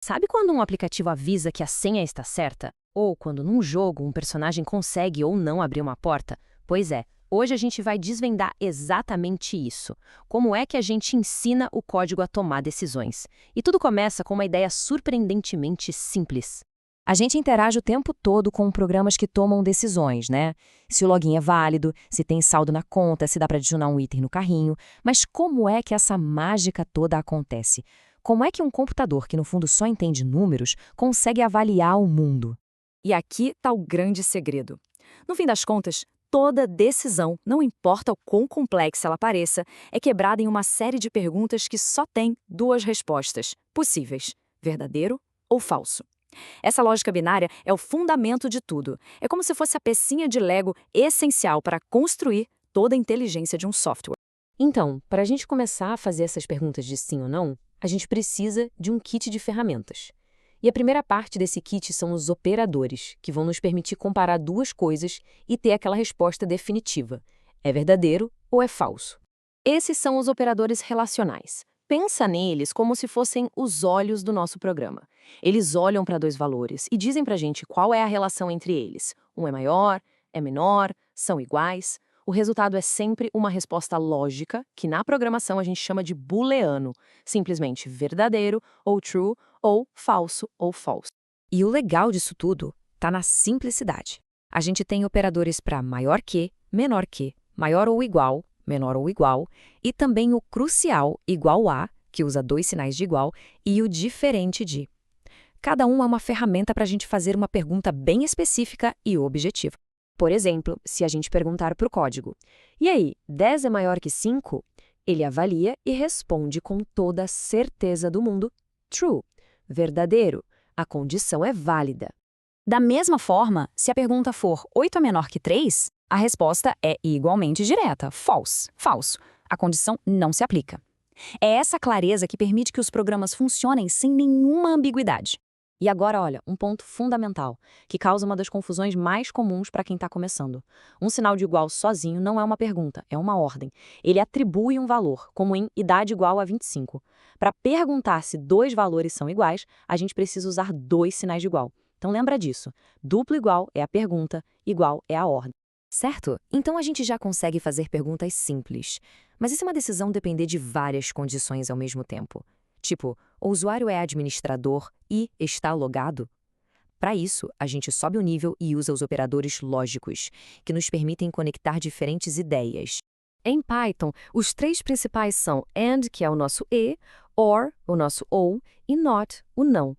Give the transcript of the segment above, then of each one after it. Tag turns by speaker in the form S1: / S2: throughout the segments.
S1: Sabe quando um aplicativo avisa que a senha está certa? Ou quando num jogo um personagem consegue ou não abrir uma porta? Pois é, hoje a gente vai desvendar exatamente isso. Como é que a gente ensina o código a tomar decisões? E tudo começa com uma ideia surpreendentemente simples.
S2: A gente interage o tempo todo com programas que tomam decisões, né? Se o login é válido, se tem saldo na conta, se dá para adicionar um item no carrinho. Mas como é que essa mágica toda acontece? Como é que um computador que no fundo só entende números consegue avaliar o mundo? E aqui está o grande segredo. No fim das contas, toda decisão, não importa o quão complexa ela pareça, é quebrada em uma série de perguntas que só tem duas respostas possíveis: verdadeiro ou falso. Essa lógica binária é o fundamento de tudo. É como se fosse a pecinha de Lego essencial para construir toda a inteligência de um software.
S1: Então, para a gente começar a fazer essas perguntas de sim ou não, a gente precisa de um kit de ferramentas. E a primeira parte desse kit são os operadores, que vão nos permitir comparar duas coisas e ter aquela resposta definitiva. É verdadeiro ou é falso? Esses são os operadores relacionais. Pensa neles como se fossem os olhos do nosso programa. Eles olham para dois valores e dizem para a gente qual é a relação entre eles. Um é maior, é menor, são iguais. O resultado é sempre uma resposta lógica, que na programação a gente chama de booleano, simplesmente verdadeiro ou true, ou falso ou false.
S2: E o legal disso tudo está na simplicidade. A gente tem operadores para maior que, menor que, maior ou igual, menor ou igual, e também o crucial igual a, que usa dois sinais de igual, e o diferente de. Cada um é uma ferramenta para a gente fazer uma pergunta bem específica e objetiva. Por exemplo, se a gente perguntar para o código: e aí, 10 é maior que 5? Ele avalia e responde com toda a certeza do mundo: true, verdadeiro, a condição é válida. Da mesma forma, se a pergunta for 8 é menor que 3, a resposta é igualmente direta: false, falso. A condição não se aplica. É essa clareza que permite que os programas funcionem sem nenhuma ambiguidade. E agora, olha, um ponto fundamental, que causa uma das confusões mais comuns para quem está começando. Um sinal de igual sozinho não é uma pergunta, é uma ordem. Ele atribui um valor, como em idade igual a 25. Para perguntar se dois valores são iguais, a gente precisa usar dois sinais de igual. Então lembra disso. Duplo igual é a pergunta, igual é a ordem. Certo? Então a gente já consegue fazer perguntas simples. Mas e se uma decisão depender de várias condições ao mesmo tempo? Tipo, o usuário é administrador e está logado? Para isso, a gente sobe o nível e usa os operadores lógicos, que nos permitem conectar diferentes ideias. Em Python, os três principais são AND, que é o nosso E, OR, o nosso OU, e NOT, o não.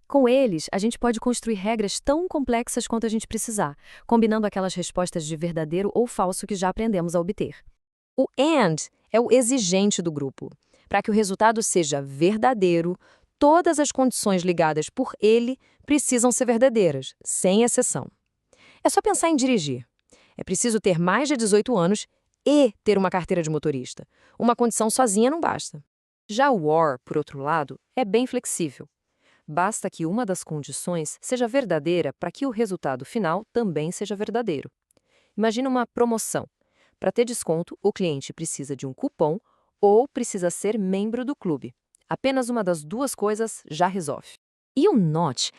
S2: Com eles, a gente pode construir regras tão complexas quanto a gente precisar, combinando aquelas respostas de verdadeiro ou falso que já aprendemos a obter. O AND é o exigente do grupo. Para que o resultado seja verdadeiro, todas as condições ligadas por ele precisam ser verdadeiras, sem exceção. É só pensar em dirigir. É preciso ter mais de 18 anos e ter uma carteira de motorista. Uma condição sozinha não basta. Já o OR, por outro lado, é bem flexível. Basta que uma das condições seja verdadeira para que o resultado final também seja verdadeiro. Imagina uma promoção. Para ter desconto, o cliente precisa de um cupom ou precisa ser membro do clube. Apenas uma das duas coisas já resolve. E o NOT?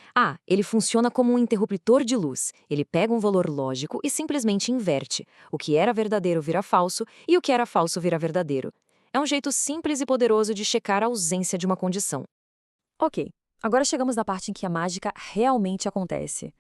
S2: Ele funciona como um interruptor de luz. Ele pega um valor lógico e simplesmente inverte. O que era verdadeiro vira falso e o que era falso vira verdadeiro. É um jeito simples e poderoso de checar a ausência de uma condição. Ok, agora chegamos na parte em que a mágica realmente acontece.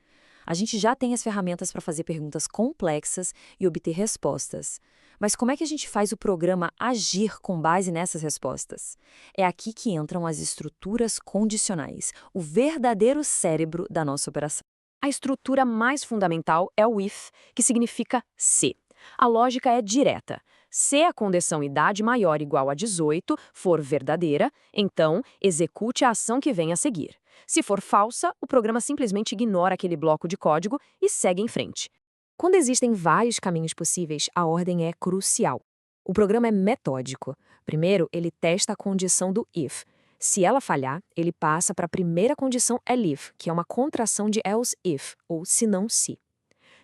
S2: A gente já tem as ferramentas para fazer perguntas complexas e obter respostas. Mas como é que a gente faz o programa agir com base nessas respostas? É aqui que entram as estruturas condicionais, o verdadeiro cérebro da nossa operação. A estrutura mais fundamental é o if, que significa se. A lógica é direta. Se a condição idade maior ou igual a 18 for verdadeira, então execute a ação que vem a seguir. Se for falsa, o programa simplesmente ignora aquele bloco de código e segue em frente. Quando existem vários caminhos possíveis, a ordem é crucial. O programa é metódico. Primeiro, ele testa a condição do if. Se ela falhar, ele passa para a primeira condição elif, que é uma contração de else if, ou se não se.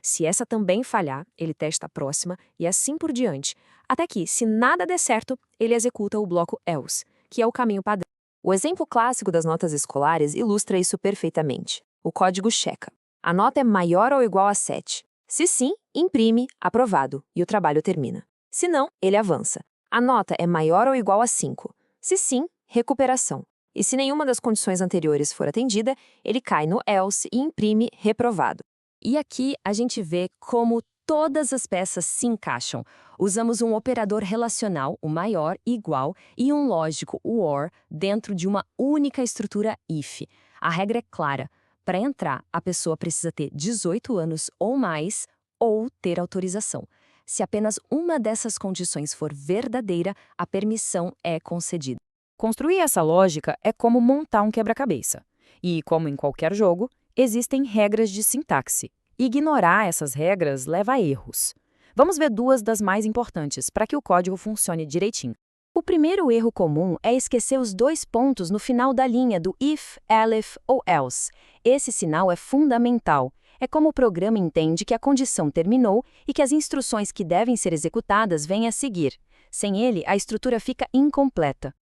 S2: Se essa também falhar, ele testa a próxima e assim por diante, até que, se nada der certo, ele executa o bloco else, que é o caminho padrão.
S3: O exemplo clássico das notas escolares ilustra isso perfeitamente. O código checa. A nota é maior ou igual a 7. Se sim, imprime, aprovado, e o trabalho termina. Se não, ele avança. A nota é maior ou igual a 5. Se sim, recuperação. E se nenhuma das condições anteriores for atendida, ele cai no else e imprime reprovado.
S2: E aqui a gente vê como todas as peças se encaixam. Usamos um operador relacional, o maior, igual, e um lógico, o OR, dentro de uma única estrutura if. A regra é clara. Para entrar, a pessoa precisa ter 18 anos ou mais ou ter autorização. Se apenas uma dessas condições for verdadeira, a permissão é concedida.
S1: Construir essa lógica é como montar um quebra-cabeça. E, como em qualquer jogo, existem regras de sintaxe. Ignorar essas regras leva a erros. Vamos ver duas das mais importantes para que o código funcione direitinho. O primeiro erro comum é esquecer os 2 pontos no final da linha do if, elif ou else. Esse sinal é fundamental. É como o programa entende que a condição terminou e que as instruções que devem ser executadas vêm a seguir. Sem ele, a estrutura fica incompleta.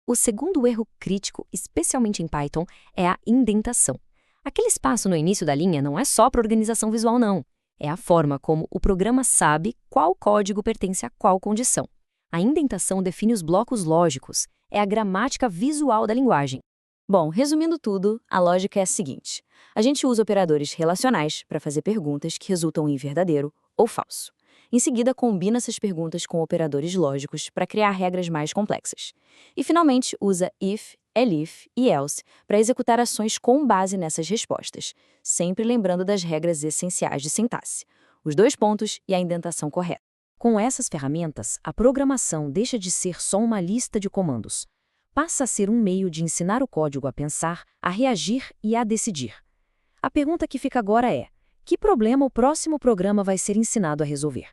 S1: O segundo erro crítico, especialmente em Python, é a indentação. Aquele espaço no início da linha não é só para organização visual, não. É a forma como o programa sabe qual código pertence a qual condição. A indentação define os blocos lógicos, é a gramática visual da linguagem. Bom, resumindo tudo, a lógica é a seguinte. A gente usa operadores relacionais para fazer perguntas que resultam em verdadeiro ou falso. Em seguida, combina essas perguntas com operadores lógicos para criar regras mais complexas. E, finalmente, usa if, elif e else para executar ações com base nessas respostas, sempre lembrando das regras essenciais de sintaxe, os 2 pontos e a indentação correta. Com essas ferramentas, a programação deixa de ser só uma lista de comandos. Passa a ser um meio de ensinar o código a pensar, a reagir e a decidir. A pergunta que fica agora é: que problema o próximo programa vai ser ensinado a resolver?